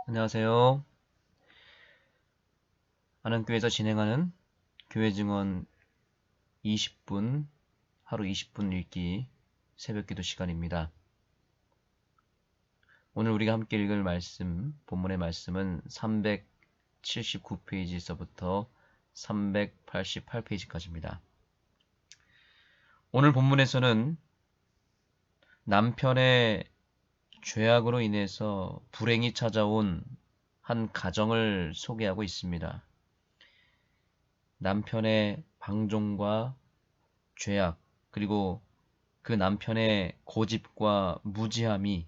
안녕하세요. 안원교회에서 진행하는 교회 증언 20분, 하루 20분 읽기 새벽 기도 시간입니다. 오늘 우리가 함께 읽을 말씀, 본문의 말씀은 379페이지에서부터 388페이지까지입니다. 오늘 본문에서는 남편의 죄악으로 인해서 불행이 찾아온 한 가정을 소개하고 있습니다. 남편의 방종과 죄악, 그리고 그 남편의 고집과 무지함이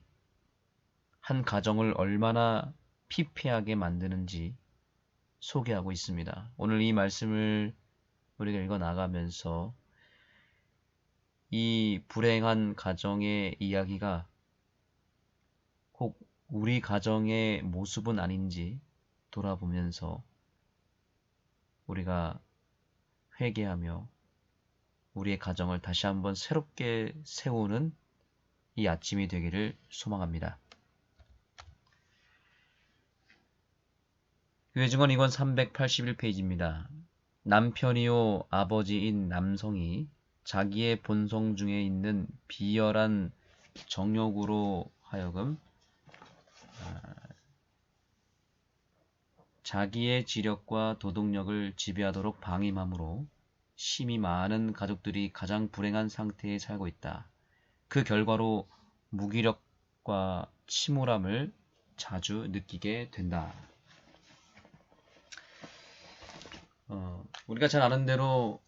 한 가정을 얼마나 피폐하게 만드는지 소개하고 있습니다. 오늘 이 말씀을 우리가 읽어 나가면서 이 불행한 가정의 이야기가 혹 우리 가정의 모습은 아닌지 돌아보면서 우리가 회개하며 우리의 가정을 다시 한번 새롭게 세우는 이 아침이 되기를 소망합니다. 교회 증언 2권 381페이지입니다. 남편이요 아버지인 남성이 자기의 본성 중에 있는 비열한 정욕으로 하여금 자기의 지력과 도덕력을 지배하도록 방임함으로 심히 많은 가족들이 가장 불행한 상태에 살고 있다. 그 결과로 무기력과 침울함을 자주 느끼게 된다. 우리가 잘 아는 대로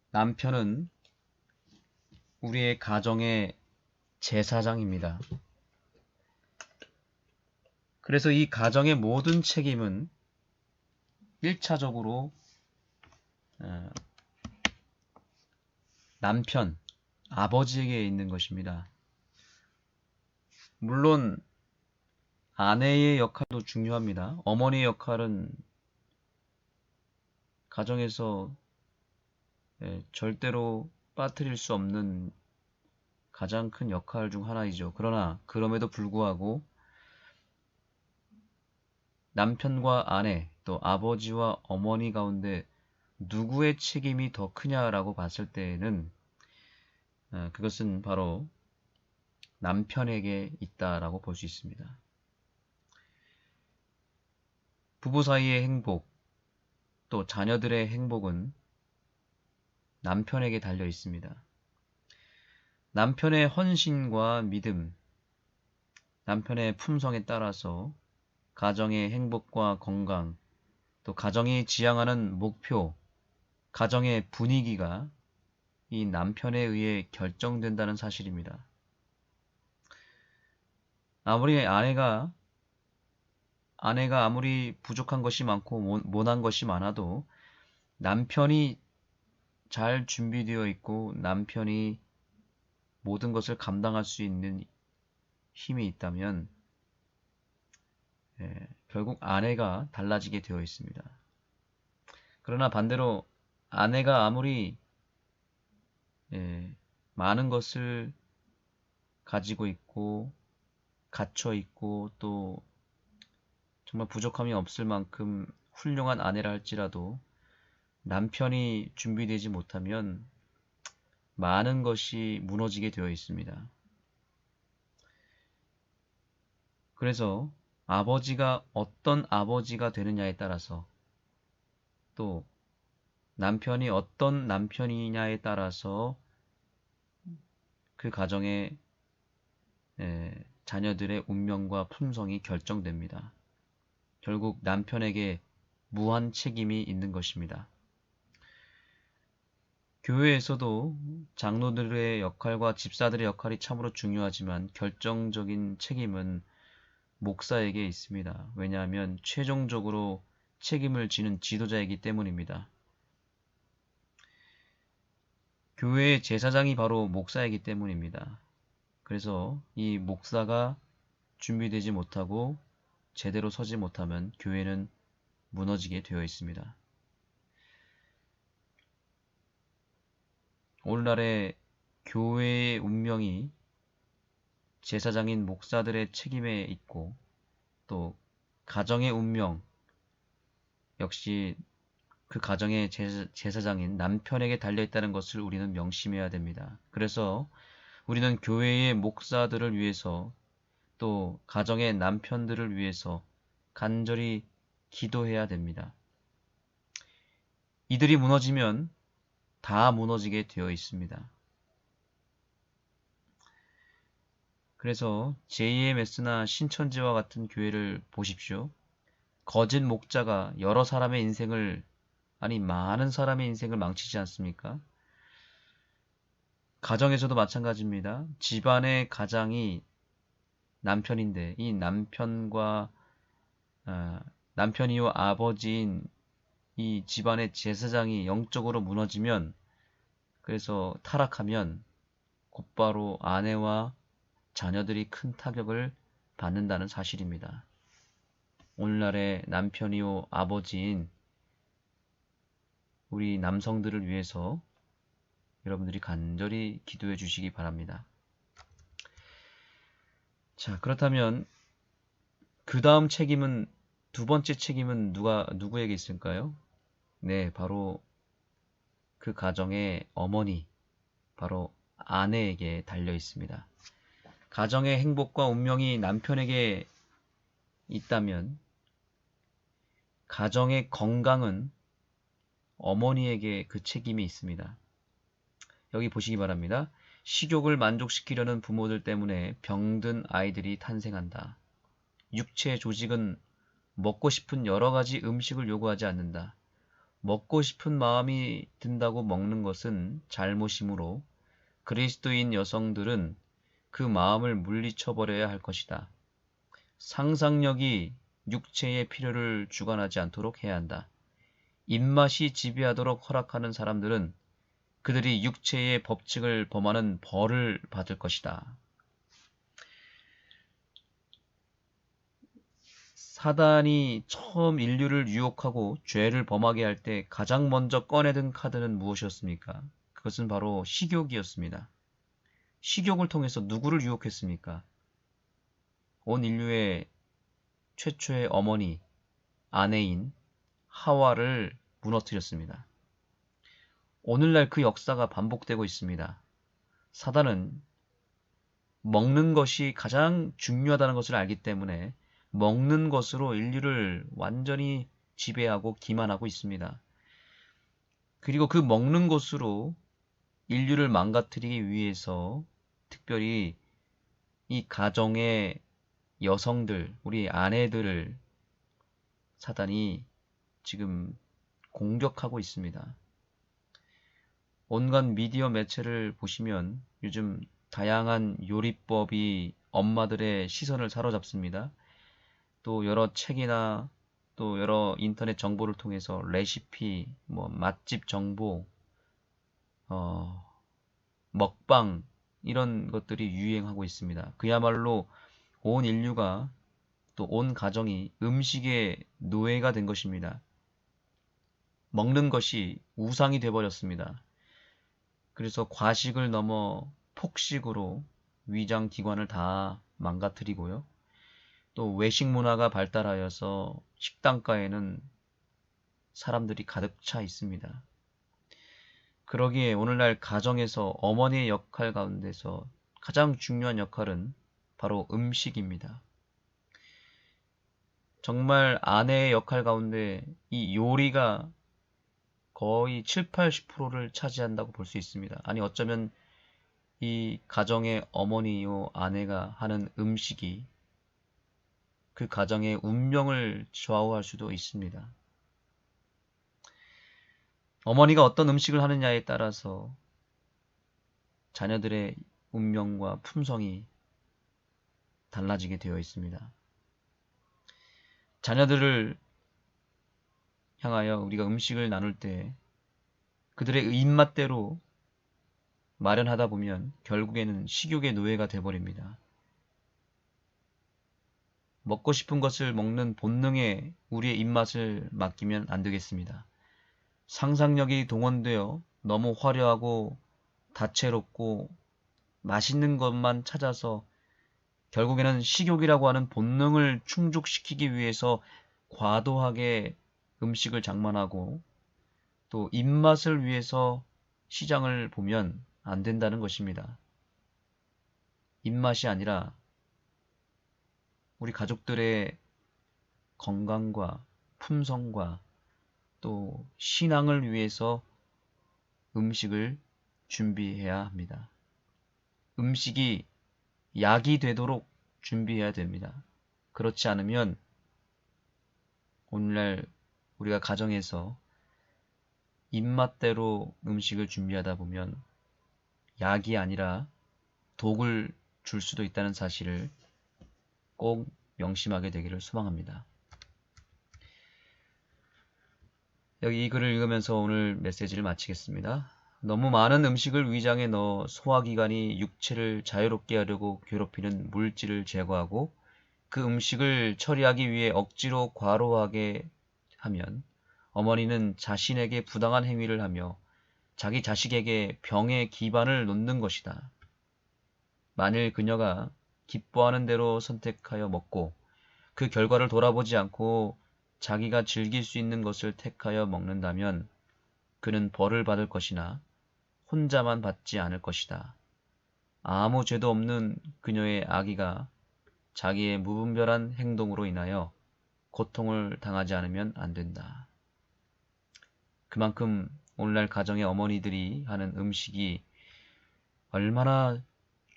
남편은 우리의 가정의 제사장입니다. 그래서 이 가정의 모든 책임은 1차적으로 남편, 아버지에게 있는 것입니다. 물론 아내의 역할도 중요합니다. 어머니의 역할은 가정에서 절대로 빠뜨릴 수 없는 가장 큰 역할 중 하나이죠. 그러나 그럼에도 불구하고 남편과 아내 또 아버지와 어머니 가운데 누구의 책임이 더 크냐라고 봤을 때에는 그것은 바로 남편에게 있다라고 볼 수 있습니다. 부부 사이의 행복 또 자녀들의 행복은 남편에게 달려 있습니다. 남편의 헌신과 믿음, 남편의 품성에 따라서 가정의 행복과 건강, 또 가정이 지향하는 목표, 가정의 분위기가 이 남편에 의해 결정된다는 사실입니다. 아무리 아내가 아무리 부족한 것이 많고 못한 것이 많아도 남편이 잘 준비되어 있고 남편이 모든 것을 감당할 수 있는 힘이 있다면 결국 아내가 달라지게 되어 있습니다. 그러나 반대로 아내가 아무리 많은 것을 가지고 있고 갖춰 있고 또 정말 부족함이 없을 만큼 훌륭한 아내라 할지라도 남편이 준비되지 못하면 많은 것이 무너지게 되어 있습니다. 그래서 아버지가 어떤 아버지가 되느냐에 따라서 또 남편이 어떤 남편이냐에 따라서 그 가정의 자녀들의 운명과 품성이 결정됩니다. 결국 남편에게 무한 책임이 있는 것입니다. 교회에서도 장로들의 역할과 집사들의 역할이 참으로 중요하지만 결정적인 책임은 목사에게 있습니다. 왜냐하면 최종적으로 책임을 지는 지도자이기 때문입니다. 교회의 제사장이 바로 목사이기 때문입니다. 그래서 이 목사가 준비되지 못하고 제대로 서지 못하면 교회는 무너지게 되어 있습니다. 오늘날의 교회의 운명이 제사장인 목사들의 책임에 있고 또 가정의 운명 역시 그 가정의 제사장인 남편에게 달려있다는 것을 우리는 명심해야 됩니다. 그래서 우리는 교회의 목사들을 위해서 또 가정의 남편들을 위해서 간절히 기도해야 됩니다. 이들이 무너지면 다 무너지게 되어 있습니다. 그래서 JMS나 신천지와 같은 교회를 보십시오. 거짓 목자가 여러 사람의 인생을, 아니 많은 사람의 인생을 망치지 않습니까? 가정에서도 마찬가지입니다. 집안의 가장이 남편인데 이 남편이요 아버지인 이 집안의 제사장이 영적으로 무너지면, 그래서 타락하면 곧바로 아내와 자녀들이 큰 타격을 받는다는 사실입니다. 오늘날의 남편이요 아버지인 우리 남성들을 위해서 여러분들이 간절히 기도해 주시기 바랍니다. 자, 그렇다면 그 다음 책임은, 두 번째 책임은 누구에게 있을까요? 네, 바로 그 가정의 어머니, 바로 아내에게 달려 있습니다. 가정의 행복과 운명이 남편에게 있다면 가정의 건강은 어머니에게 그 책임이 있습니다. 여기 보시기 바랍니다. 식욕을 만족시키려는 부모들 때문에 병든 아이들이 탄생한다. 육체 조직은 먹고 싶은 여러 가지 음식을 요구하지 않는다. 먹고 싶은 마음이 든다고 먹는 것은 잘못이므로 그리스도인 여성들은 그 마음을 물리쳐버려야 할 것이다. 상상력이 육체의 필요를 주관하지 않도록 해야 한다. 입맛이 지배하도록 허락하는 사람들은 그들이 육체의 법칙을 범하는 벌을 받을 것이다. 사단이 처음 인류를 유혹하고 죄를 범하게 할 때 가장 먼저 꺼내든 카드는 무엇이었습니까? 그것은 바로 식욕이었습니다. 식욕을 통해서 누구를 유혹했습니까? 온 인류의 최초의 어머니, 아내인 하와를 무너뜨렸습니다. 오늘날 그 역사가 반복되고 있습니다. 사단은 먹는 것이 가장 중요하다는 것을 알기 때문에 먹는 것으로 인류를 완전히 지배하고 기만하고 있습니다. 그리고 그 먹는 것으로 인류를 망가뜨리기 위해서 특별히 이 가정의 여성들, 우리 아내들을 사단이 지금 공격하고 있습니다. 온갖 미디어 매체를 보시면 요즘 다양한 요리법이 엄마들의 시선을 사로잡습니다. 또 여러 책이나 또 여러 인터넷 정보를 통해서 레시피, 맛집 정보, 먹방 이런 것들이 유행하고 있습니다. 그야말로 온 인류가 또 온 가정이 음식의 노예가 된 것입니다. 먹는 것이 우상이 되어버렸습니다. 그래서 과식을 넘어 폭식으로 위장 기관을 다 망가뜨리고요. 또 외식 문화가 발달하여서 식당가에는 사람들이 가득 차 있습니다. 그러기에 오늘날 가정에서 어머니의 역할 가운데서 가장 중요한 역할은 바로 음식입니다. 정말 아내의 역할 가운데 이 요리가 거의 7, 80%를 차지한다고 볼 수 있습니다. 아니 어쩌면 이 가정의 어머니요 아내가 하는 음식이 그 가정의 운명을 좌우할 수도 있습니다. 어머니가 어떤 음식을 하느냐에 따라서 자녀들의 운명과 품성이 달라지게 되어 있습니다. 자녀들을 향하여 우리가 음식을 나눌 때 그들의 입맛대로 마련하다 보면 결국에는 식욕의 노예가 되어버립니다. 먹고 싶은 것을 먹는 본능에 우리의 입맛을 맡기면 안 되겠습니다. 상상력이 동원되어 너무 화려하고 다채롭고 맛있는 것만 찾아서 결국에는 식욕이라고 하는 본능을 충족시키기 위해서 과도하게 음식을 장만하고 또 입맛을 위해서 시장을 보면 안 된다는 것입니다. 입맛이 아니라 우리 가족들의 건강과 품성과 또 신앙을 위해서 음식을 준비해야 합니다. 음식이 약이 되도록 준비해야 됩니다. 그렇지 않으면 오늘날 우리가 가정에서 입맛대로 음식을 준비하다 보면 약이 아니라 독을 줄 수도 있다는 사실을 꼭 명심하게 되기를 소망합니다. 여기 이 글을 읽으면서 오늘 메시지를 마치겠습니다. 너무 많은 음식을 위장에 넣어 소화기관이 육체를 자유롭게 하려고 괴롭히는 물질을 제거하고 그 음식을 처리하기 위해 억지로 과로하게 하면 어머니는 자신에게 부당한 행위를 하며 자기 자식에게 병의 기반을 놓는 것이다. 만일 그녀가 기뻐하는 대로 선택하여 먹고 그 결과를 돌아보지 않고 자기가 즐길 수 있는 것을 택하여 먹는다면 그는 벌을 받을 것이나 혼자만 받지 않을 것이다. 아무 죄도 없는 그녀의 아기가 자기의 무분별한 행동으로 인하여 고통을 당하지 않으면 안 된다. 그만큼 오늘날 가정의 어머니들이 하는 음식이 얼마나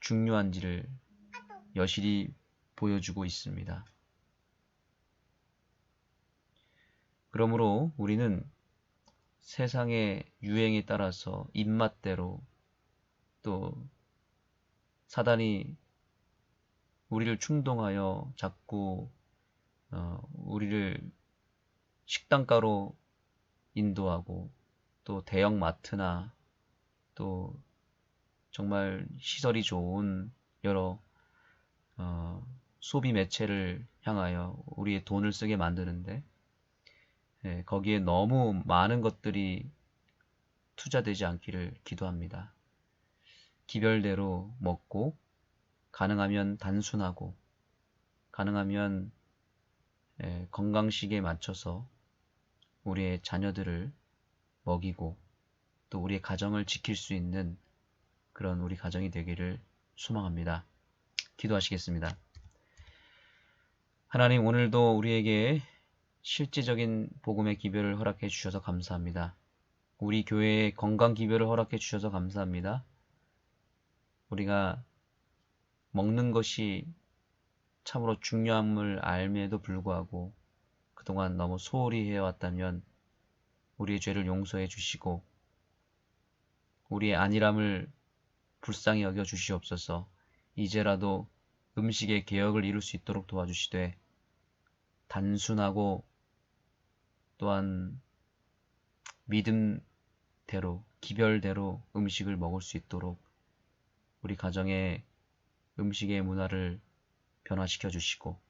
중요한지를 여실히 보여주고 있습니다. 그러므로 우리는 세상의 유행에 따라서 입맛대로 또 사단이 우리를 충동하여 자꾸 우리를 식당가로 인도하고 또 대형 마트나 또 정말 시설이 좋은 여러 소비 매체를 향하여 우리의 돈을 쓰게 만드는데 거기에 너무 많은 것들이 투자되지 않기를 기도합니다. 기별대로 먹고 가능하면 단순하고 가능하면 건강식에 맞춰서 우리의 자녀들을 먹이고 또 우리의 가정을 지킬 수 있는 그런 우리 가정이 되기를 소망합니다. 기도하시겠습니다. 하나님, 오늘도 우리에게 실제적인 복음의 기별을 허락해 주셔서 감사합니다. 우리 교회에 건강 기별을 허락해 주셔서 감사합니다. 우리가 먹는 것이 참으로 중요함을 알매도 불구하고 그동안 너무 소홀히 해왔다면 우리의 죄를 용서해 주시고 우리의 안일함을 불쌍히 여겨 주시옵소서. 이제라도 음식의 개혁을 이룰 수 있도록 도와주시되 단순하고 또한 믿음대로 기별대로 음식을 먹을 수 있도록 우리 가정의 음식의 문화를 변화시켜 주시고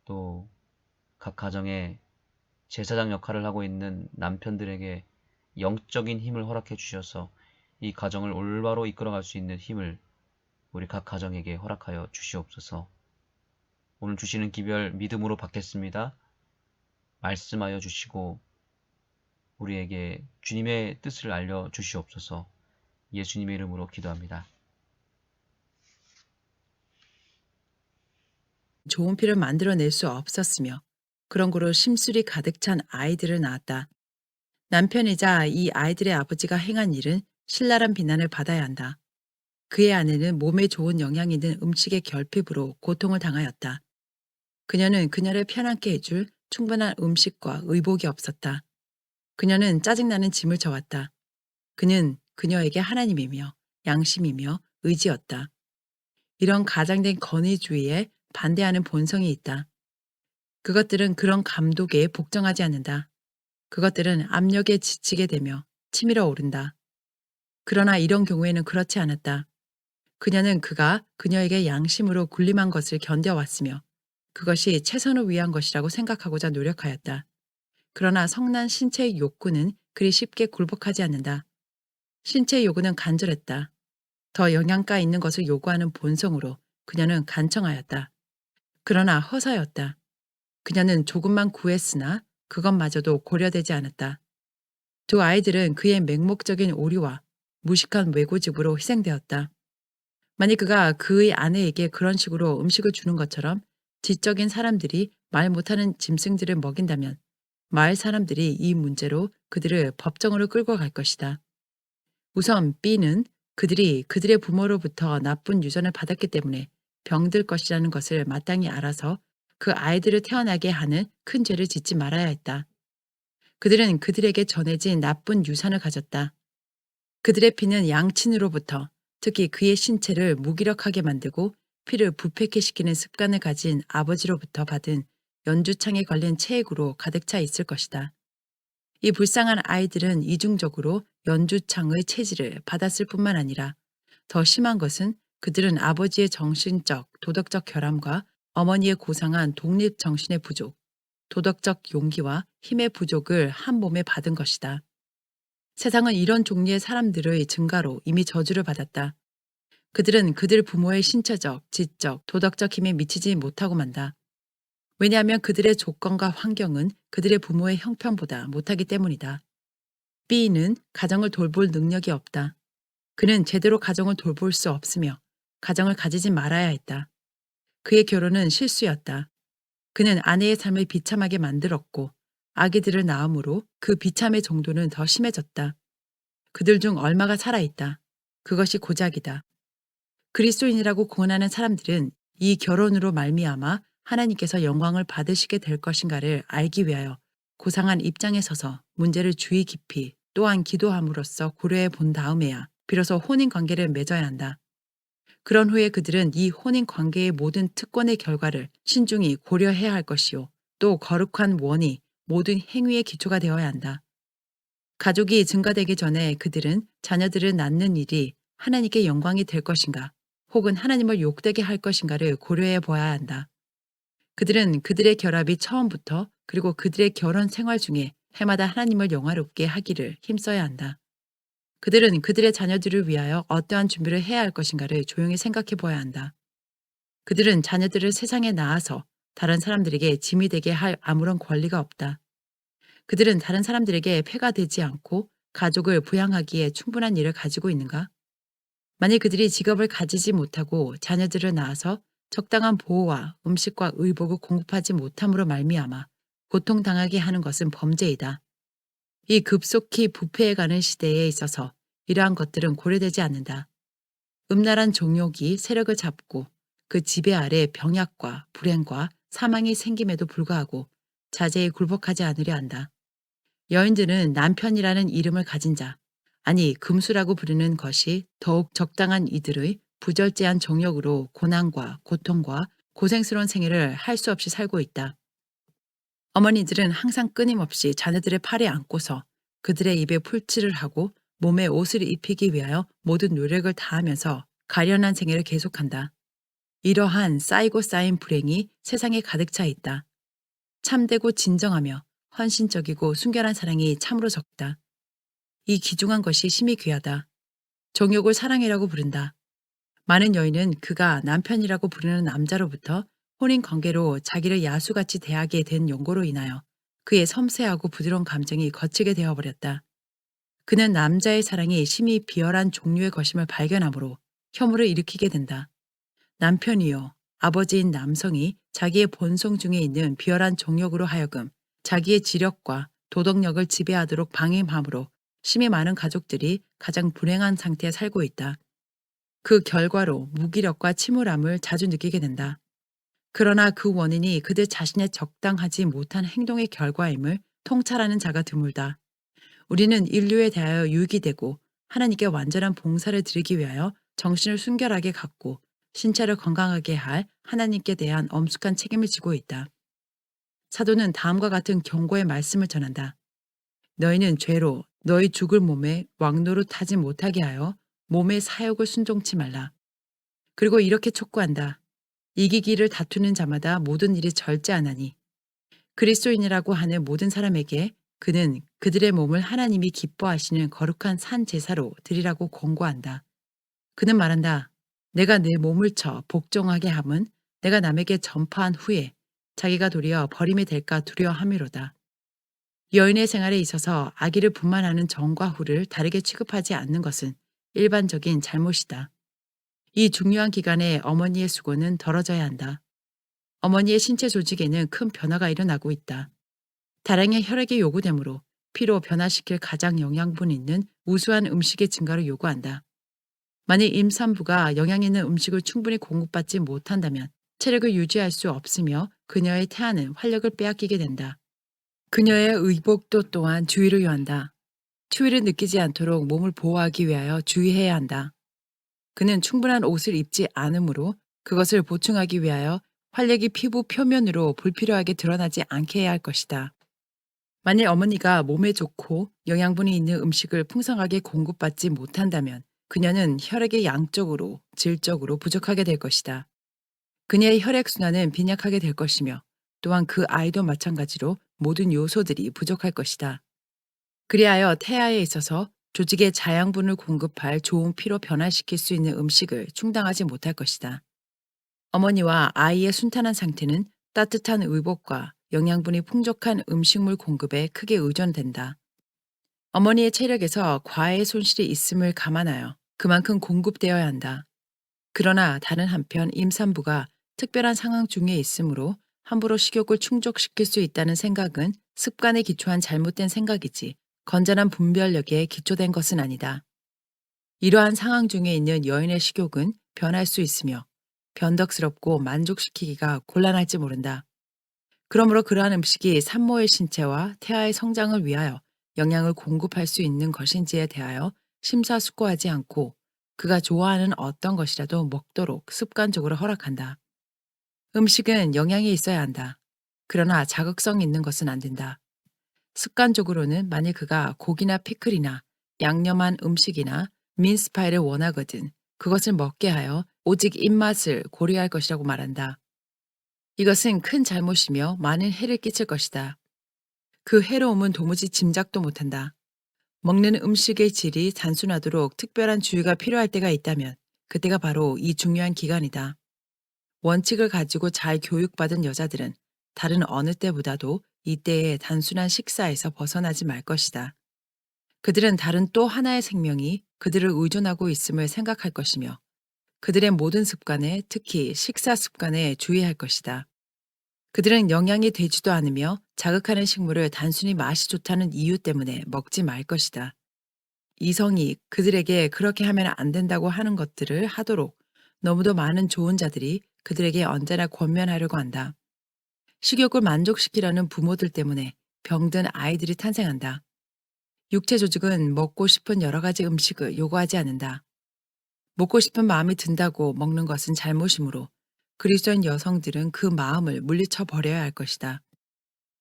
또 각 가정에 제사장 역할을 하고 있는 남편들에게 영적인 힘을 허락해 주셔서 이 가정을 올바로 이끌어갈 수 있는 힘을 우리 각 가정에게 허락하여 주시옵소서. 오늘 주시는 기별 믿음으로 받겠습니다. 말씀하여 주시고 우리에게 주님의 뜻을 알려 주시옵소서. 예수님의 이름으로 기도합니다. 좋은 피를 만들어낼 수 없었으며 그런 거로 심술이 가득 찬 아이들을 낳았다. 남편이자 이 아이들의 아버지가 행한 일은 신랄한 비난을 받아야 한다. 그의 아내는 몸에 좋은 영향이 있는 음식의 결핍으로 고통을 당하였다. 그녀는 그녀를 편안케 해줄 충분한 음식과 의복이 없었다. 그녀는 짜증나는 짐을 져왔다. 그는 그녀에게 하나님이며 양심이며 의지였다. 이런 가장된 권위주의에 반대하는 본성이 있다. 그것들은 그런 감독에 복종하지 않는다. 그것들은 압력에 지치게 되며 치밀어 오른다. 그러나 이런 경우에는 그렇지 않았다. 그녀는 그가 그녀에게 양심으로 군림한 것을 견뎌왔으며 그것이 최선을 위한 것이라고 생각하고자 노력하였다. 그러나 성난 신체의 욕구는 그리 쉽게 굴복하지 않는다. 신체의 요구는 간절했다. 더 영양가 있는 것을 요구하는 본성으로 그녀는 간청하였다. 그러나 허사였다. 그녀는 조금만 구했으나 그것마저도 고려되지 않았다. 두 아이들은 그의 맹목적인 오류와 무식한 외고집으로 희생되었다. 만약 그가 그의 아내에게 그런 식으로 음식을 주는 것처럼 지적인 사람들이 말 못하는 짐승들을 먹인다면 마을 사람들이 이 문제로 그들을 법정으로 끌고 갈 것이다. 우선 B는 그들이 그들의 부모로부터 나쁜 유전을 받았기 때문에 병들 것이라는 것을 마땅히 알아서 그 아이들을 태어나게 하는 큰 죄를 짓지 말아야 했다. 그들은 그들에게 전해진 나쁜 유산을 가졌다. 그들의 피는 양친으로부터 특히 그의 신체를 무기력하게 만들고 피를 부패케시키는 습관을 가진 아버지로부터 받은 연주창에 걸린 체액으로 가득 차 있을 것이다. 이 불쌍한 아이들은 이중적으로 연주창의 체질을 받았을 뿐만 아니라 더 심한 것은 그들은 아버지의 정신적, 도덕적 결함과 어머니의 고상한 독립 정신의 부족, 도덕적 용기와 힘의 부족을 한 몸에 받은 것이다. 세상은 이런 종류의 사람들의 증가로 이미 저주를 받았다. 그들은 그들 부모의 신체적, 지적, 도덕적 힘에 미치지 못하고 만다. 왜냐하면 그들의 조건과 환경은 그들의 부모의 형편보다 못하기 때문이다. B는 가정을 돌볼 능력이 없다. 그는 제대로 가정을 돌볼 수 없으며 가정을 가지지 말아야 했다. 그의 결혼은 실수였다. 그는 아내의 삶을 비참하게 만들었고 아기들을 낳음으로 그 비참의 정도는 더 심해졌다. 그들 중 얼마가 살아있다. 그것이 고작이다. 그리스도인이라고 공언하는 사람들은 이 결혼으로 말미암아 하나님께서 영광을 받으시게 될 것인가를 알기 위하여 고상한 입장에 서서 문제를 주의 깊이 또한 기도함으로써 고려해 본 다음에야 비로소 혼인 관계를 맺어야 한다. 그런 후에 그들은 이 혼인 관계의 모든 특권의 결과를 신중히 고려해야 할 것이요. 또 거룩한 원이 모든 행위의 기초가 되어야 한다. 가족이 증가되기 전에 그들은 자녀들을 낳는 일이 하나님께 영광이 될 것인가, 혹은 하나님을 욕되게 할 것인가를 고려해 보아야 한다. 그들은 그들의 결합이 처음부터 그리고 그들의 결혼 생활 중에 해마다 하나님을 영화롭게 하기를 힘써야 한다. 그들은 그들의 자녀들을 위하여 어떠한 준비를 해야 할 것인가를 조용히 생각해 보아야 한다. 그들은 자녀들을 세상에 낳아서 다른 사람들에게 짐이 되게 할 아무런 권리가 없다. 그들은 다른 사람들에게 폐가 되지 않고 가족을 부양하기에 충분한 일을 가지고 있는가? 만일 그들이 직업을 가지지 못하고 자녀들을 낳아서 적당한 보호와 음식과 의복을 공급하지 못함으로 말미암아 고통당하게 하는 것은 범죄이다. 이 급속히 부패해가는 시대에 있어서 이러한 것들은 고려되지 않는다. 음란한 정욕이 세력을 잡고 그 지배 아래 병약과 불행과 사망이 생김에도 불구하고 자제에 굴복하지 않으려 한다. 여인들은 남편이라는 이름을 가진 자, 아니 금수라고 부르는 것이 더욱 적당한 이들의 부절제한 정욕으로 고난과 고통과 고생스러운 생애를 할 수 없이 살고 있다. 어머니들은 항상 끊임없이 자녀들의 팔에 안고서 그들의 입에 풀칠을 하고 몸에 옷을 입히기 위하여 모든 노력을 다하면서 가련한 생애를 계속한다. 이러한 쌓이고 쌓인 불행이 세상에 가득 차 있다. 참되고 진정하며 헌신적이고 순결한 사랑이 참으로 적다. 이 귀중한 것이 심히 귀하다. 정욕을 사랑이라고 부른다. 많은 여인은 그가 남편이라고 부르는 남자로부터 혼인 관계로 자기를 야수같이 대하게 된 연고로 인하여 그의 섬세하고 부드러운 감정이 거치게 되어버렸다. 그는 남자의 사랑이 심히 비열한 종류의 것임을 발견하므로 혐오를 일으키게 된다. 남편이요, 아버지인 남성이 자기의 본성 중에 있는 비열한 정욕으로 하여금 자기의 지력과 도덕력을 지배하도록 방임함으로 심히 많은 가족들이 가장 불행한 상태에 살고 있다. 그 결과로 무기력과 침울함을 자주 느끼게 된다. 그러나 그 원인이 그들 자신의 적당하지 못한 행동의 결과임을 통찰하는 자가 드물다. 우리는 인류에 대하여 유익이 되고 하나님께 완전한 봉사를 드리기 위하여 정신을 순결하게 갖고 신체를 건강하게 할 하나님께 대한 엄숙한 책임을 지고 있다. 사도는 다음과 같은 경고의 말씀을 전한다. 너희는 죄로 너희 죽을 몸에 왕노릇하지 못하게 하여 몸의 사욕을 순종치 말라. 그리고 이렇게 촉구한다. 이기기를 다투는 자마다 모든 일이 절제하나니 그리스도인이라고 하는 모든 사람에게 그는 그들의 몸을 하나님이 기뻐하시는 거룩한 산 제사로 드리라고 권고한다. 그는 말한다. 내가 내 몸을 쳐 복종하게 함은 내가 남에게 전파한 후에 자기가 도리어 버림이 될까 두려워함이로다. 여인의 생활에 있어서 아기를 분만하는 전과 후를 다르게 취급하지 않는 것은 일반적인 잘못이다. 이 중요한 기간에 어머니의 수고는 덜어져야 한다. 어머니의 신체 조직에는 큰 변화가 일어나고 있다. 다량의 혈액이 요구되므로 피로 변화시킬 가장 영양분 있는 우수한 음식의 증가를 요구한다. 만일 임산부가 영양 있는 음식을 충분히 공급받지 못한다면 체력을 유지할 수 없으며 그녀의 태아는 활력을 빼앗기게 된다. 그녀의 의복도 또한 주의를 요한다. 추위를 느끼지 않도록 몸을 보호하기 위하여 주의해야 한다. 그는 충분한 옷을 입지 않으므로 그것을 보충하기 위하여 활력이 피부 표면으로 불필요하게 드러나지 않게 해야 할 것이다. 만일 어머니가 몸에 좋고 영양분이 있는 음식을 풍성하게 공급받지 못한다면 그녀는 혈액의 양적으로, 질적으로 부족하게 될 것이다. 그녀의 혈액순환은 빈약하게 될 것이며 또한 그 아이도 마찬가지로 모든 요소들이 부족할 것이다. 그리하여 태아에 있어서 조직에 자양분을 공급할 좋은 피로 변화시킬 수 있는 음식을 충당하지 못할 것이다. 어머니와 아이의 순탄한 상태는 따뜻한 의복과 영양분이 풍족한 음식물 공급에 크게 의존된다. 어머니의 체력에서 과외의 손실이 있음을 감안하여 그만큼 공급되어야 한다. 그러나 다른 한편 임산부가 특별한 상황 중에 있으므로 함부로 식욕을 충족시킬 수 있다는 생각은 습관에 기초한 잘못된 생각이지 건전한 분별력에 기초된 것은 아니다. 이러한 상황 중에 있는 여인의 식욕은 변할 수 있으며 변덕스럽고 만족시키기가 곤란할지 모른다. 그러므로 그러한 음식이 산모의 신체와 태아의 성장을 위하여 영양을 공급할 수 있는 것인지에 대하여 심사숙고하지 않고 그가 좋아하는 어떤 것이라도 먹도록 습관적으로 허락한다. 음식은 영양이 있어야 한다. 그러나 자극성 있는 것은 안 된다. 습관적으로는 만일 그가 고기나 피클이나 양념한 음식이나 민스파이를 원하거든 그것을 먹게 하여 오직 입맛을 고려할 것이라고 말한다. 이것은 큰 잘못이며 많은 해를 끼칠 것이다. 그 해로움은 도무지 짐작도 못한다. 먹는 음식의 질이 단순하도록 특별한 주의가 필요할 때가 있다면 그때가 바로 이 중요한 기간이다. 원칙을 가지고 잘 교육받은 여자들은 다른 어느 때보다도 이때의 단순한 식사에서 벗어나지 말 것이다. 그들은 다른 또 하나의 생명이 그들을 의존하고 있음을 생각할 것이며 그들의 모든 습관에 특히 식사 습관에 주의할 것이다. 그들은 영양이 되지도 않으며 자극하는 식물을 단순히 맛이 좋다는 이유 때문에 먹지 말 것이다. 이성이 그들에게 그렇게 하면 안 된다고 하는 것들을 하도록 너무도 많은 좋은 자들이 그들에게 언제나 권면하려고 한다. 식욕을 만족시키려는 부모들 때문에 병든 아이들이 탄생한다. 육체 조직은 먹고 싶은 여러 가지 음식을 요구하지 않는다. 먹고 싶은 마음이 든다고 먹는 것은 잘못이므로 그리스도인 여성들은 그 마음을 물리쳐 버려야 할 것이다.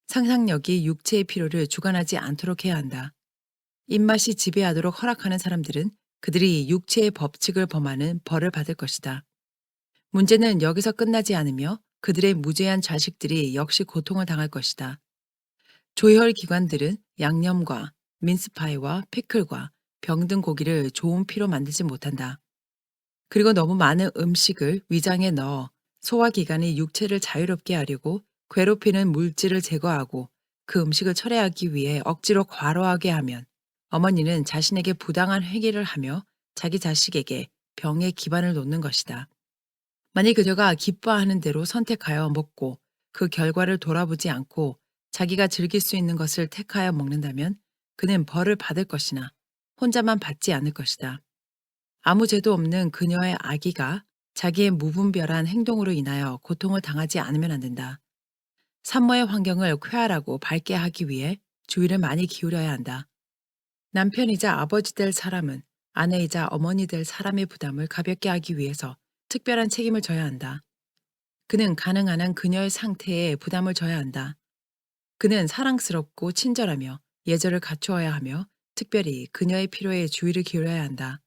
상상력이 육체의 필요를 주관하지 않도록 해야 한다. 입맛이 지배하도록 허락하는 사람들은 그들이 육체의 법칙을 범하는 벌을 받을 것이다. 문제는 여기서 끝나지 않으며 그들의 무죄한 자식들이 역시 고통을 당할 것이다. 조혈 기관들은 양념과 민스파이와 피클과 병든 고기를 좋은 피로 만들지 못한다. 그리고 너무 많은 음식을 위장에 넣어 소화기관이 육체를 자유롭게 하려고 괴롭히는 물질을 제거하고 그 음식을 철회하기 위해 억지로 과로하게 하면 어머니는 자신에게 부당한 회개를 하며 자기 자식에게 병의 기반을 놓는 것이다. 만일 그녀가 기뻐하는 대로 선택하여 먹고 그 결과를 돌아보지 않고 자기가 즐길 수 있는 것을 택하여 먹는다면 그는 벌을 받을 것이나 혼자만 받지 않을 것이다. 아무 죄도 없는 그녀의 아기가 자기의 무분별한 행동으로 인하여 고통을 당하지 않으면 안 된다. 산모의 환경을 쾌활하고 밝게 하기 위해 주의를 많이 기울여야 한다. 남편이자 아버지 될 사람은 아내이자 어머니 될 사람의 부담을 가볍게 하기 위해서 특별한 책임을 져야 한다. 그는 가능한 한 그녀의 상태에 부담을 져야 한다. 그는 사랑스럽고 친절하며 예절을 갖추어야 하며 특별히 그녀의 필요에 주의를 기울여야 한다.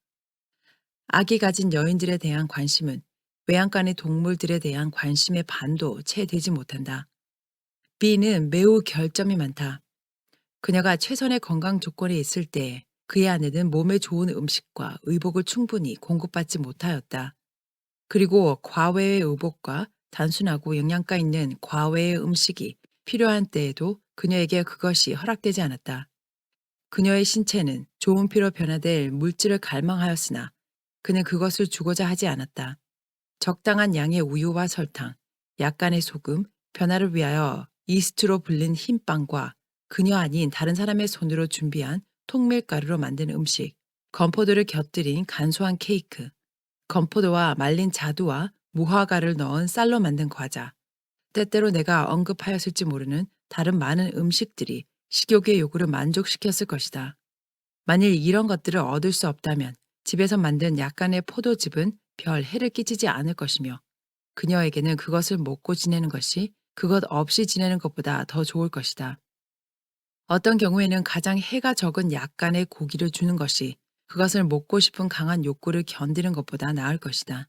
아기 가진 여인들에 대한 관심은 외양간의 동물들에 대한 관심의 반도 채 되지 못한다. B는 매우 결점이 많다. 그녀가 최선의 건강 조건에 있을 때 그의 아내는 몸에 좋은 음식과 의복을 충분히 공급받지 못하였다. 그리고 과외의 의복과 단순하고 영양가 있는 과외의 음식이 필요한 때에도 그녀에게 그것이 허락되지 않았다. 그녀의 신체는 좋은 피로 변화될 물질을 갈망하였으나 그는 그것을 주고자 하지 않았다. 적당한 양의 우유와 설탕, 약간의 소금, 변화를 위하여 이스트로 불린 흰 빵과 그녀 아닌 다른 사람의 손으로 준비한 통밀가루로 만든 음식, 건포도를 곁들인 간소한 케이크, 건포도와 말린 자두와 무화과를 넣은 쌀로 만든 과자, 때때로 내가 언급하였을지 모르는 다른 많은 음식들이 식욕의 요구를 만족시켰을 것이다. 만일 이런 것들을 얻을 수 없다면 집에서 만든 약간의 포도즙은 별 해를 끼치지 않을 것이며 그녀에게는 그것을 먹고 지내는 것이 그것 없이 지내는 것보다 더 좋을 것이다. 어떤 경우에는 가장 해가 적은 약간의 고기를 주는 것이 그것을 먹고 싶은 강한 욕구를 견디는 것보다 나을 것이다.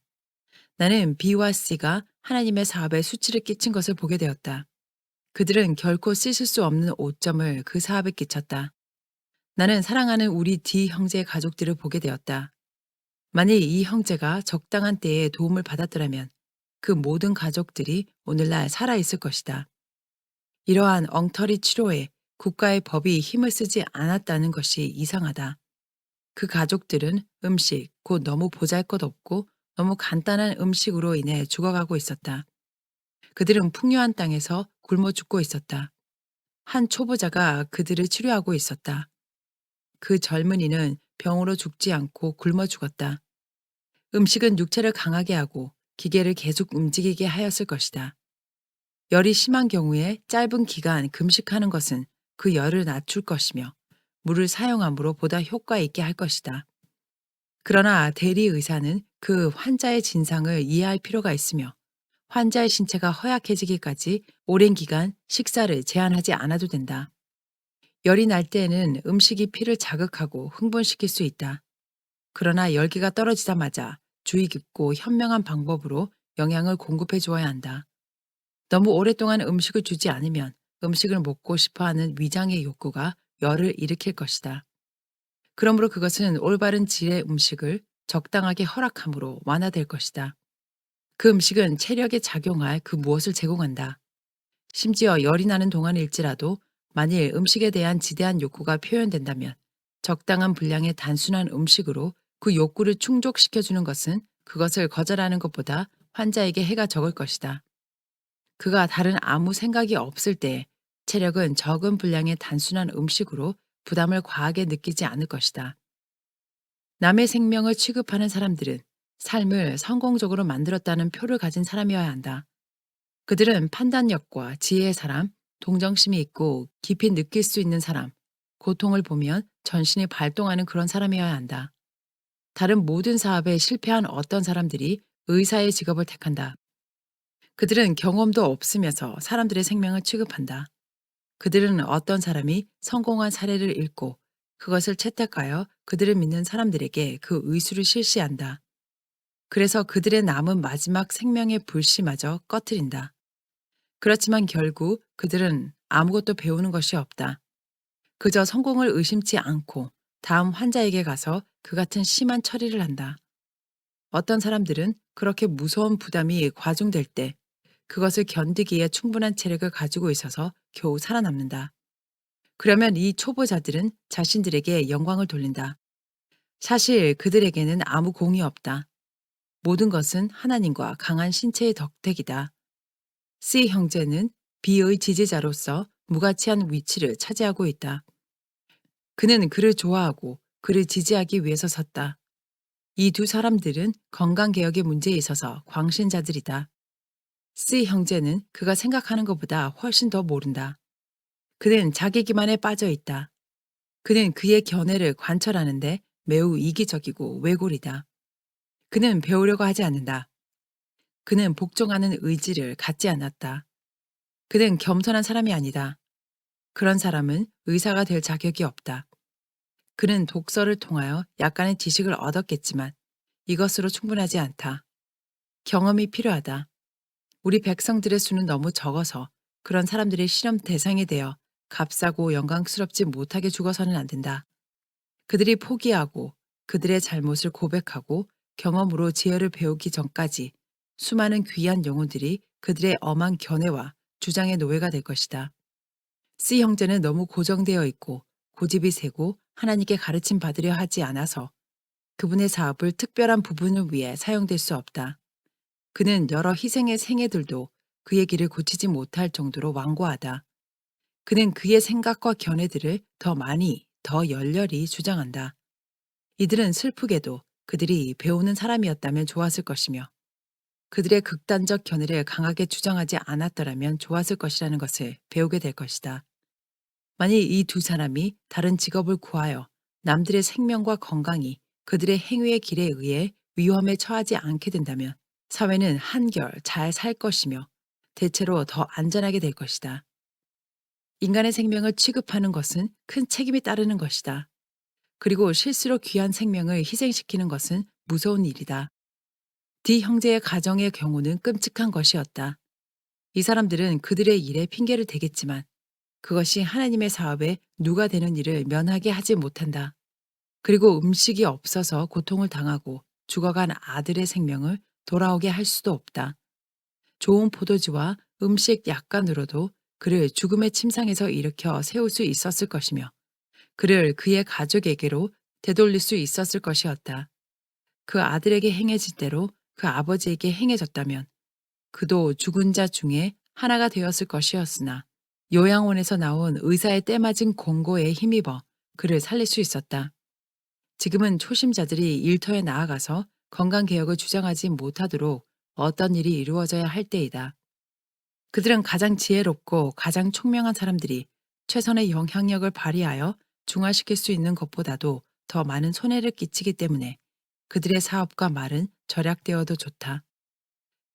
나는 B와 C가 하나님의 사업에 수치를 끼친 것을 보게 되었다. 그들은 결코 씻을 수 없는 오점을 그 사업에 끼쳤다. 나는 사랑하는 우리 D 형제의 가족들을 보게 되었다. 만일 이 형제가 적당한 때에 도움을 받았더라면 그 모든 가족들이 오늘날 살아있을 것이다. 이러한 엉터리 치료에 국가의 법이 힘을 쓰지 않았다는 것이 이상하다. 그 가족들은 음식, 곧 너무 보잘것없고 너무 간단한 음식으로 인해 죽어가고 있었다. 그들은 풍요한 땅에서 굶어 죽고 있었다. 한 초보자가 그들을 치료하고 있었다. 그 젊은이는 병으로 죽지 않고 굶어 죽었다. 음식은 육체를 강하게 하고 기계를 계속 움직이게 하였을 것이다. 열이 심한 경우에 짧은 기간 금식하는 것은 그 열을 낮출 것이며 물을 사용함으로 보다 효과 있게 할 것이다. 그러나 대리 의사는 그 환자의 진상을 이해할 필요가 있으며 환자의 신체가 허약해지기까지 오랜 기간 식사를 제한하지 않아도 된다. 열이 날 때에는 음식이 피를 자극하고 흥분시킬 수 있다. 그러나 열기가 떨어지자마자 주의 깊고 현명한 방법으로 영양을 공급해 주어야 한다. 너무 오랫동안 음식을 주지 않으면 음식을 먹고 싶어 하는 위장의 욕구가 열을 일으킬 것이다. 그러므로 그것은 올바른 질의 음식을 적당하게 허락함으로 완화될 것이다. 그 음식은 체력에 작용할 그 무엇을 제공한다. 심지어 열이 나는 동안일지라도 만일 음식에 대한 지대한 욕구가 표현된다면 적당한 분량의 단순한 음식으로 그 욕구를 충족시켜주는 것은 그것을 거절하는 것보다 환자에게 해가 적을 것이다. 그가 다른 아무 생각이 없을 때 체력은 적은 분량의 단순한 음식으로 부담을 과하게 느끼지 않을 것이다. 남의 생명을 취급하는 사람들은 삶을 성공적으로 만들었다는 표를 가진 사람이어야 한다. 그들은 판단력과 지혜의 사람, 동정심이 있고 깊이 느낄 수 있는 사람, 고통을 보면 전신이 발동하는 그런 사람이어야 한다. 다른 모든 사업에 실패한 어떤 사람들이 의사의 직업을 택한다. 그들은 경험도 없으면서 사람들의 생명을 취급한다. 그들은 어떤 사람이 성공한 사례를 읽고 그것을 채택하여 그들을 믿는 사람들에게 그 의수를 실시한다. 그래서 그들의 남은 마지막 생명의 불씨마저 꺼트린다. 그렇지만 결국 그들은 아무것도 배우는 것이 없다. 그저 성공을 의심치 않고 다음 환자에게 가서 그 같은 심한 처리를 한다. 어떤 사람들은 그렇게 무서운 부담이 과중될 때 그것을 견디기에 충분한 체력을 가지고 있어서 겨우 살아남는다. 그러면 이 초보자들은 자신들에게 영광을 돌린다. 사실 그들에게는 아무 공이 없다. 모든 것은 하나님과 강한 신체의 덕택이다. C 형제는 B의 지지자로서 무가치한 위치를 차지하고 있다. 그는 그를 좋아하고 그를 지지하기 위해서 섰다. 이 두 사람들은 건강개혁의 문제에 있어서 광신자들이다. C 형제는 그가 생각하는 것보다 훨씬 더 모른다. 그는 자기 기만에 빠져 있다. 그는 그의 견해를 관철하는데 매우 이기적이고 외골이다. 그는 배우려고 하지 않는다. 그는 복종하는 의지를 갖지 않았다. 그는 겸손한 사람이 아니다. 그런 사람은 의사가 될 자격이 없다. 그는 독서를 통하여 약간의 지식을 얻었겠지만 이것으로 충분하지 않다. 경험이 필요하다. 우리 백성들의 수는 너무 적어서 그런 사람들의 실험 대상이 되어 값싸고 영광스럽지 못하게 죽어서는 안 된다. 그들이 포기하고 그들의 잘못을 고백하고 경험으로 지혜를 배우기 전까지 수많은 귀한 영혼들이 그들의 엄한 견해와 주장의 노예가 될 것이다. C 형제는 너무 고정되어 있고 고집이 세고 하나님께 가르침 받으려 하지 않아서 그분의 사업을 특별한 부분을 위해 사용될 수 없다. 그는 여러 희생의 생애들도 그의 길을 고치지 못할 정도로 완고하다. 그는 그의 생각과 견해들을 더 많이, 더 열렬히 주장한다. 이들은 슬프게도 그들이 배우는 사람이었다면 좋았을 것이며 그들의 극단적 견해를 강하게 주장하지 않았더라면 좋았을 것이라는 것을 배우게 될 것이다. 만일 이 두 사람이 다른 직업을 구하여 남들의 생명과 건강이 그들의 행위의 길에 의해 위험에 처하지 않게 된다면 사회는 한결 잘 살 것이며 대체로 더 안전하게 될 것이다. 인간의 생명을 취급하는 것은 큰 책임이 따르는 것이다. 그리고 실수로 귀한 생명을 희생시키는 것은 무서운 일이다. D 형제의 가정의 경우는 끔찍한 것이었다. 이 사람들은 그들의 일에 핑계를 대겠지만 그것이 하나님의 사업에 누가 되는 일을 면하게 하지 못한다. 그리고 음식이 없어서 고통을 당하고 죽어간 아들의 생명을 돌아오게 할 수도 없다. 좋은 포도주와 음식 약간으로도 그를 죽음의 침상에서 일으켜 세울 수 있었을 것이며 그를 그의 가족에게로 되돌릴 수 있었을 것이었다. 그 아들에게 행해진 대로 그 아버지에게 행해졌다면 그도 죽은 자 중에 하나가 되었을 것이었으나 요양원에서 나온 의사의 때맞은 권고에 힘입어 그를 살릴 수 있었다. 지금은 초심자들이 일터에 나아가서 건강개혁을 주장하지 못하도록 어떤 일이 이루어져야 할 때이다. 그들은 가장 지혜롭고 가장 총명한 사람들이 최선의 영향력을 발휘하여 중화시킬 수 있는 것보다도 더 많은 손해를 끼치기 때문에 그들의 사업과 말은 절약되어도 좋다.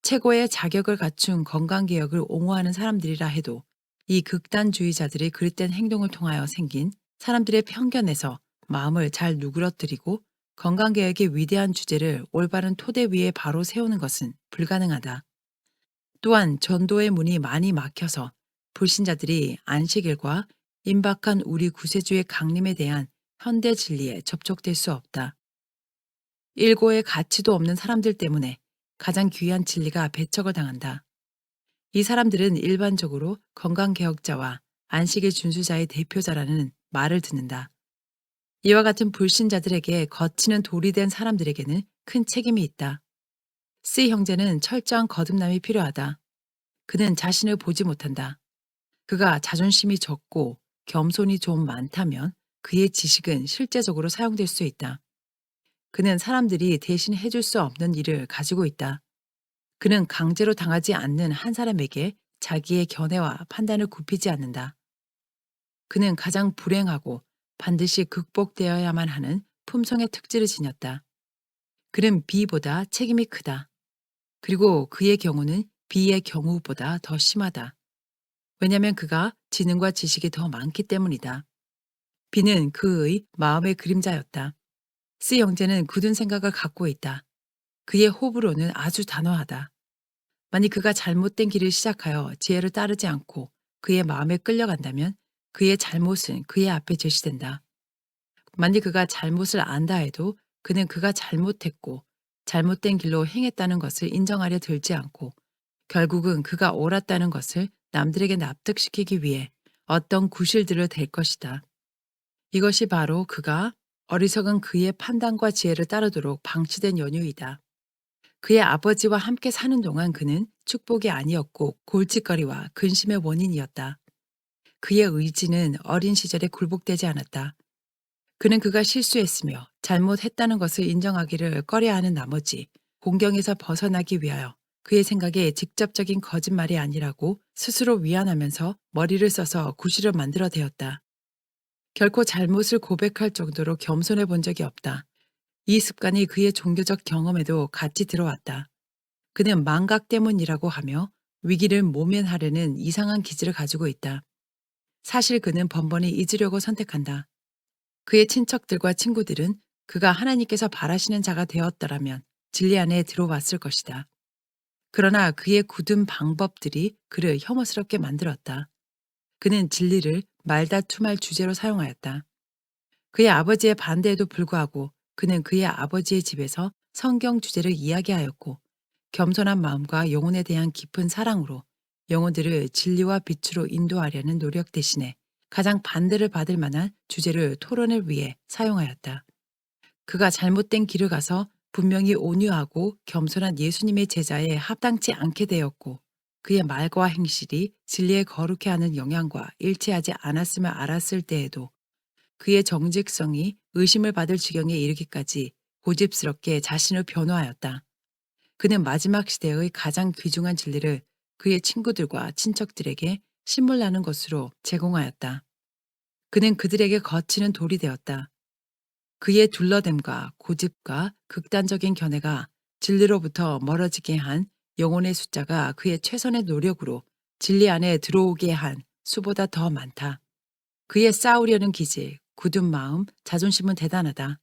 최고의 자격을 갖춘 건강개혁을 옹호하는 사람들이라 해도 이 극단주의자들의 그릇된 행동을 통하여 생긴 사람들의 편견에서 마음을 잘 누그러뜨리고 건강개혁의 위대한 주제를 올바른 토대 위에 바로 세우는 것은 불가능하다. 또한 전도의 문이 많이 막혀서 불신자들이 안식일과 임박한 우리 구세주의 강림에 대한 현대 진리에 접촉될 수 없다. 일고의 가치도 없는 사람들 때문에 가장 귀한 진리가 배척을 당한다. 이 사람들은 일반적으로 건강개혁자와 안식일 준수자의 대표자라는 말을 듣는다. 이와 같은 불신자들에게 거치는 돌이 된 사람들에게는 큰 책임이 있다. C 형제는 철저한 거듭남이 필요하다. 그는 자신을 보지 못한다. 그가 자존심이 적고 겸손이 좀 많다면 그의 지식은 실제적으로 사용될 수 있다. 그는 사람들이 대신 해줄 수 없는 일을 가지고 있다. 그는 강제로 당하지 않는 한 사람에게 자기의 견해와 판단을 굽히지 않는다. 그는 가장 불행하고 반드시 극복되어야만 하는 품성의 특질을 지녔다. 그는 B보다 책임이 크다. 그리고 그의 경우는 B의 경우보다 더 심하다. 왜냐하면 그가 지능과 지식이 더 많기 때문이다. B는 그의 마음의 그림자였다. C 형제는 굳은 생각을 갖고 있다. 그의 호불호는 아주 단호하다. 만약 그가 잘못된 길을 시작하여 지혜를 따르지 않고 그의 마음에 끌려간다면 그의 잘못은 그의 앞에 제시된다. 만약 그가 잘못을 안다 해도 그는 그가 잘못했고 잘못된 길로 행했다는 것을 인정하려 들지 않고 결국은 그가 옳았다는 것을 남들에게 납득시키기 위해 어떤 구실들을 댈 것이다. 이것이 바로 그가 어리석은 그의 판단과 지혜를 따르도록 방치된 연유이다. 그의 아버지와 함께 사는 동안 그는 축복이 아니었고 골칫거리와 근심의 원인이었다. 그의 의지는 어린 시절에 굴복되지 않았다. 그는 그가 실수했으며 잘못했다는 것을 인정하기를 꺼려하는 나머지 공경에서 벗어나기 위하여 그의 생각에 직접적인 거짓말이 아니라고 스스로 위안하면서 머리를 써서 구실을 만들어대었다. 결코 잘못을 고백할 정도로 겸손해 본 적이 없다. 이 습관이 그의 종교적 경험에도 같이 들어왔다. 그는 망각 때문이라고 하며 위기를 모면하려는 이상한 기질을 가지고 있다. 사실 그는 번번이 잊으려고 선택한다. 그의 친척들과 친구들은 그가 하나님께서 바라시는 자가 되었더라면 진리 안에 들어왔을 것이다. 그러나 그의 굳은 방법들이 그를 혐오스럽게 만들었다. 그는 진리를 말다툼할 주제로 사용하였다. 그의 아버지의 반대에도 불구하고 그는 그의 아버지의 집에서 성경 주제를 이야기하였고, 겸손한 마음과 영혼에 대한 깊은 사랑으로 영혼들을 진리와 빛으로 인도하려는 노력 대신에 가장 반대를 받을 만한 주제를 토론을 위해 사용하였다. 그가 잘못된 길을 가서 분명히 온유하고 겸손한 예수님의 제자에 합당치 않게 되었고, 그의 말과 행실이 진리에 거룩해 하는 영향과 일치하지 않았음을 알았을 때에도 그의 정직성이 의심을 받을 지경에 이르기까지 고집스럽게 자신을 변호하였다. 그는 마지막 시대의 가장 귀중한 진리를 그의 친구들과 친척들에게 신물나는 것으로 제공하였다. 그는 그들에게 거치는 돌이 되었다. 그의 둘러댐과 고집과 극단적인 견해가 진리로부터 멀어지게 한 영혼의 숫자가 그의 최선의 노력으로 진리 안에 들어오게 한 수보다 더 많다. 그의 싸우려는 기질, 굳은 마음, 자존심은 대단하다.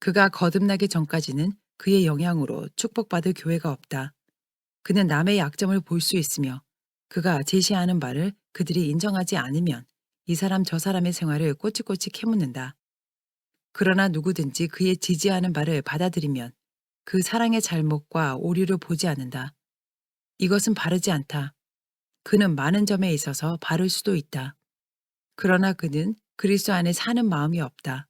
그가 거듭나기 전까지는 그의 영향으로 축복받을 교회가 없다. 그는 남의 약점을 볼 수 있으며 그가 제시하는 바를 그들이 인정하지 않으면 이 사람 저 사람의 생활을 꼬치꼬치 캐묻는다. 그러나 누구든지 그의 지지하는 바를 받아들이면 그 사랑의 잘못과 오류를 보지 않는다. 이것은 바르지 않다. 그는 많은 점에 있어서 바를 수도 있다. 그러나 그는 그리스도 안에 사는 마음이 없다.